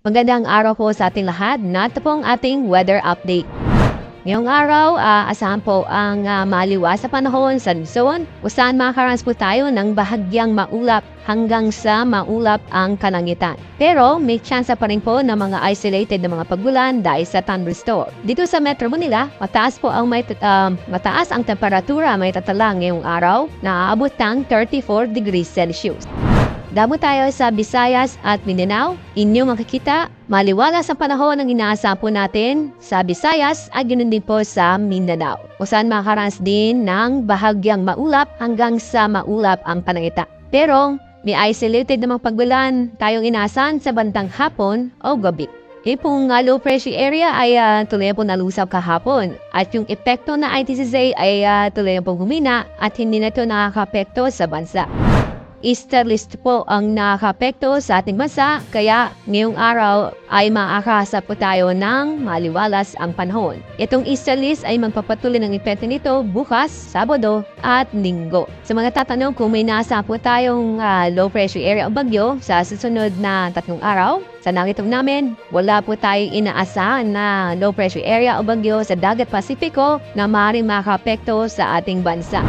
Magandang araw po sa ating lahat. Narito po ang ating weather update. Ngayong araw, asahan po ang maliwas sa panahon sa Luzon, kung saan makakaranas po tayo ng bahagyang maulap hanggang sa maulap ang kalangitan. Pero may tsansa pa rin po ng mga isolated na mga pagulan dahil sa thunderstorm. Dito sa Metro Manila, mataas ang temperatura may tatala ngayong araw na aabot ng 34 degrees Celsius. Damo tayo sa Visayas at Mindanao. Inyong makikita, maliwalas ang panahon ng inaasahan po natin sa Visayas at ganoon din po sa Mindanao. Kung saan makakaranas din ng bahagyang maulap hanggang sa maulap ang kalangitan. Pero may isolated namang pagbulan tayong inaasahan sa bandang hapon o gabi. Pong low pressure area ay tuloy po nalusap kahapon at yung epekto na ITCZ ay tuloy po humina at hindi na ito nakakapekto sa bansa. Easterlist po ang nakakapekto sa ating bansa, kaya ngayong araw ay maaakasa po tayo ng maliwalas ang panahon. Itong easterlist ay magpapatuloy ng epekto nito bukas, Sabado at Linggo. Sa mga tatanong kung may nasa po tayong low pressure area o bagyo sa susunod na 3 araw, sa nakitong namin, wala po tayong inaasahan na low pressure area o bagyo sa Dagat Pasipiko na maaaring makakapekto sa ating bansa.